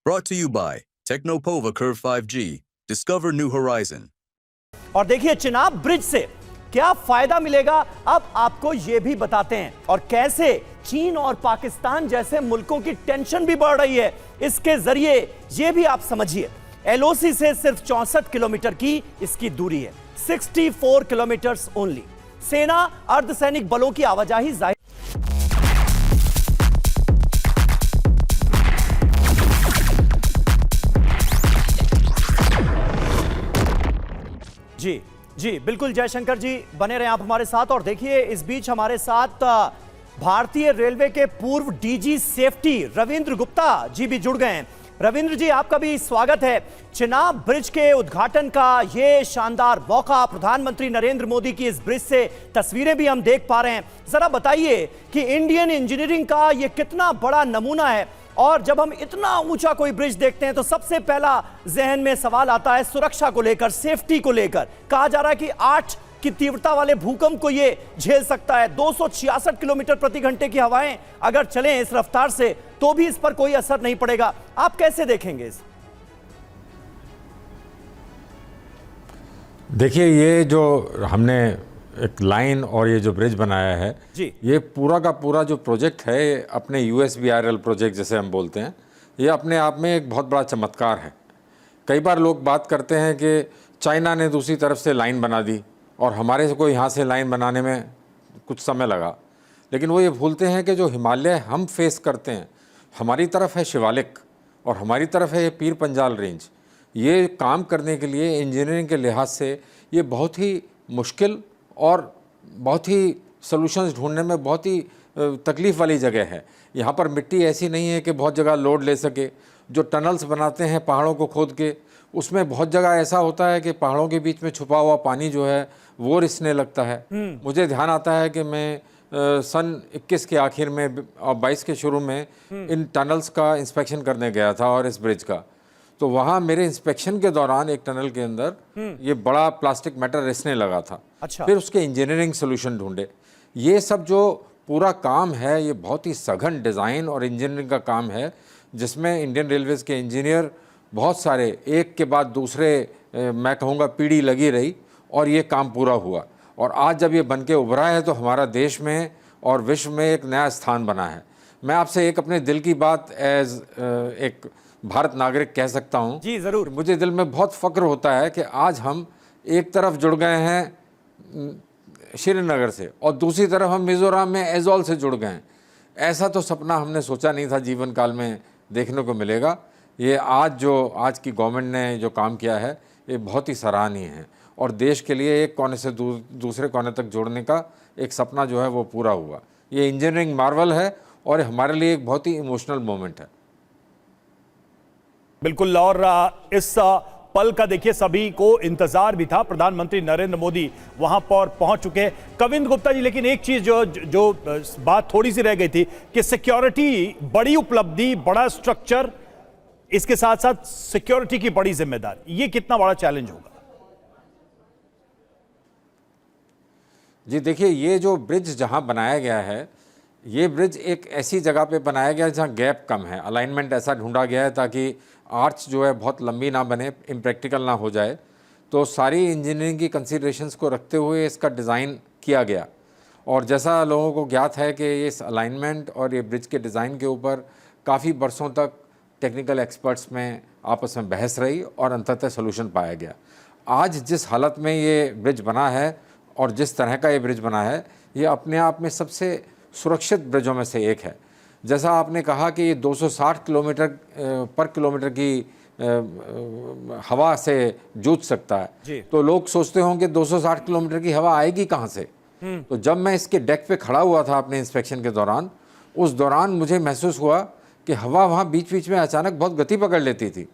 Brought to you by Technopova Curve 5G. Discover new horizon. और देखिए Chenab bridge से क्या फायदा मिलेगा, अब आपको यह भी बताते हैं। और कैसे चीन और पाकिस्तान जैसे मुल्कों की टेंशन भी बढ़ रही है इसके जरिए, यह भी आप समझिए। एलओसी से सिर्फ 64 किलोमीटर की इसकी दूरी है, 64 किलोमीटर ओनली। सेना अर्धसैनिक बलों की आवाजाही जाहिर जी जी बिल्कुल। जयशंकर जी बने रहे आप हमारे साथ। और देखिए इस बीच हमारे साथ भारतीय रेलवे के पूर्व डीजी सेफ्टी रविंद्र गुप्ता जी भी जुड़ गए हैं। रविंद्र जी, आपका भी स्वागत है। चिनाब ब्रिज के उद्घाटन का ये शानदार मौका, प्रधानमंत्री नरेंद्र मोदी की इस ब्रिज से तस्वीरें भी हम देख पा रहे हैं। जरा बताइए कि इंडियन इंजीनियरिंग का ये कितना बड़ा नमूना है, और जब हम इतना ऊंचा कोई ब्रिज देखते हैं तो सबसे पहला जहन में सवाल आता है सुरक्षा को लेकर, सेफ्टी को लेकर। कहा जा रहा है कि 8 की तीव्रता वाले भूकंप को यह झेल सकता है। 266 किलोमीटर प्रति घंटे की हवाएं अगर चलें इस रफ्तार से तो भी इस पर कोई असर नहीं पड़ेगा। आप कैसे देखेंगे इस? देखिए, ये जो हमने एक लाइन और ये जो ब्रिज बनाया है जी, ये पूरा का पूरा जो प्रोजेक्ट है, अपने यूएसबीआरएल प्रोजेक्ट जैसे हम बोलते हैं, ये अपने आप में एक बहुत बड़ा चमत्कार है। कई बार लोग बात करते हैं कि चाइना ने दूसरी तरफ से लाइन बना दी और हमारे को यहाँ से लाइन बनाने में कुछ समय लगा, लेकिन वो ये भूलते हैं कि जो हिमालय हम फेस करते हैं, हमारी तरफ है शिवालिक और हमारी तरफ है ये पीर पंजाल रेंज। ये काम करने के लिए इंजीनियरिंग के लिहाज से ये बहुत ही मुश्किल और बहुत ही सॉल्यूशंस ढूंढने में बहुत ही तकलीफ़ वाली जगह है। यहाँ पर मिट्टी ऐसी नहीं है कि बहुत जगह लोड ले सके। जो टनल्स बनाते हैं पहाड़ों को खोद के, उसमें बहुत जगह ऐसा होता है कि पहाड़ों के बीच में छुपा हुआ पानी जो है वो रिसने लगता है। मुझे ध्यान आता है कि मैं सन 21 के आखिर में और 22 के शुरू में इन टनल्स का इंस्पेक्शन करने गया था और इस ब्रिज का, तो वहाँ मेरे इंस्पेक्शन के दौरान एक टनल के अंदर ये बड़ा प्लास्टिक मैटर रिसने लगा था। अच्छा। फिर उसके इंजीनियरिंग सोल्यूशन ढूंढे। ये सब जो पूरा काम है ये बहुत ही सघन डिज़ाइन और इंजीनियरिंग का काम है, जिसमें इंडियन रेलवेज़ के इंजीनियर बहुत सारे एक के बाद दूसरे मैं कहूँगा पीढ़ी लगी रही और ये काम पूरा हुआ। और आज जब ये बन के उभरा है तो हमारा देश में और विश्व में एक नया स्थान बना है। मैं आपसे एक अपने दिल की बात एज एक भारत नागरिक कह सकता हूँ जी जरूर। मुझे दिल में बहुत फ़ख्र होता है कि आज हम एक तरफ जुड़ गए हैं श्रीनगर से और दूसरी तरफ हम मिज़ोरम में ऐज़ॉल से जुड़ गए हैं। ऐसा तो सपना हमने सोचा नहीं था जीवन काल में देखने को मिलेगा। ये आज की गवर्नमेंट ने जो काम किया है ये बहुत ही सराहनीय है और देश के लिए एक कोने से दूसरे कोने तक जोड़ने का एक सपना जो है वो पूरा हुआ। ये इंजीनियरिंग मार्वल है और हमारे लिए एक बहुत ही इमोशनल मोमेंट है। बिल्कुल। और इस पल का देखिए सभी को इंतजार भी था। प्रधानमंत्री नरेंद्र मोदी वहां पर पहुंच चुके हैं। कविंद्र गुप्ता जी, लेकिन एक चीज जो बात थोड़ी सी रह गई थी कि सिक्योरिटी बड़ी उपलब्धि, बड़ा स्ट्रक्चर, इसके साथ साथ सिक्योरिटी की बड़ी जिम्मेदारी, ये कितना बड़ा चैलेंज होगा? जी देखिए, ये जो ब्रिज जहां बनाया गया है, ये ब्रिज एक ऐसी जगह पे बनाया गया है जहां गैप कम है। अलाइनमेंट ऐसा ढूंढा गया है ताकि आर्च जो है बहुत लंबी ना बने, इम्प्रैक्टिकल ना हो जाए। तो सारी इंजीनियरिंग की कंसीडरेशंस को रखते हुए इसका डिज़ाइन किया गया। और जैसा लोगों को ज्ञात है कि इस अलाइनमेंट और ये ब्रिज के डिज़ाइन के ऊपर काफ़ी बरसों तक टेक्निकल एक्सपर्ट्स में आपस में बहस रही और अंततः सोल्यूशन पाया गया। आज जिस हालत में ये ब्रिज बना है और जिस तरह का ये ब्रिज बना है, ये अपने आप में सबसे सुरक्षित ब्रिजों में से एक है। जैसा आपने कहा कि ये 260 किलोमीटर पर किलोमीटर की हवा से जूझ सकता है, तो लोग सोचते होंगे 260 किलोमीटर की हवा आएगी कहाँ से। तो जब मैं इसके डेक पे खड़ा हुआ था अपने इंस्पेक्शन के दौरान, उस दौरान मुझे महसूस हुआ कि हवा वहाँ बीच बीच में अचानक बहुत गति पकड़ लेती थी।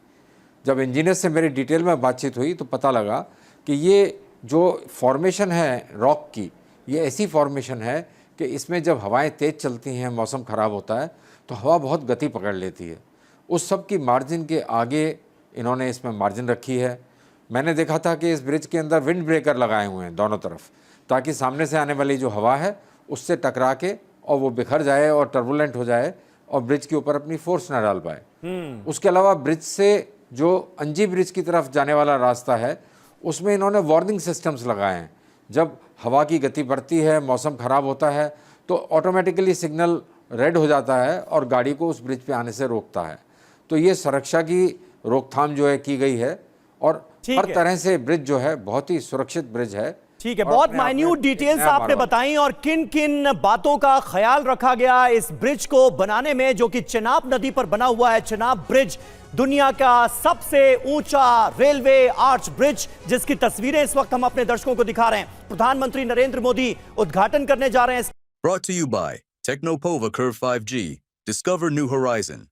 जब इंजीनियर से मेरी डिटेल में बातचीत हुई तो पता लगा कि ये जो फॉर्मेशन है रॉक की, ये ऐसी फॉर्मेशन है कि इसमें जब हवाएं तेज़ चलती हैं, मौसम ख़राब होता है तो हवा बहुत गति पकड़ लेती है। उस सब की मार्जिन के आगे इन्होंने इसमें मार्जिन रखी है। मैंने देखा था कि इस ब्रिज के अंदर विंड ब्रेकर लगाए हुए हैं दोनों तरफ, ताकि सामने से आने वाली जो हवा है उससे टकरा के और वो बिखर जाए और टर्बुलेंट हो जाए और ब्रिज के ऊपर अपनी फोर्स ना डाल पाए। उसके अलावा ब्रिज से जो अंजी ब्रिज की तरफ जाने वाला रास्ता है उसमें इन्होंने वार्निंग सिस्टम्स लगाए हैं। जब हवा की गति बढ़ती है, मौसम खराब होता है तो ऑटोमेटिकली सिग्नल रेड हो जाता है और गाड़ी को उस ब्रिज पे आने से रोकता है। तो ये सुरक्षा की रोकथाम जो है की गई है और ठीक हर है। तरह से ब्रिज जो है बहुत ही सुरक्षित ब्रिज है। ठीक है, और बहुत अपने आप में माइन्यूट एक डिटेल्स नया आपने मार्ग। बताई और किन किन बातों का ख्याल रखा गया इस ब्रिज को बनाने में, जो कि चेनाब नदी पर बना हुआ है। चेनाब ब्रिज दुनिया का सबसे ऊंचा रेलवे आर्च ब्रिज, जिसकी तस्वीरें इस वक्त हम अपने दर्शकों को दिखा रहे हैं। प्रधानमंत्री नरेंद्र मोदी उद्घाटन करने जा रहे हैं। Brought to you by Technopova Curve 5G. Discover new horizon.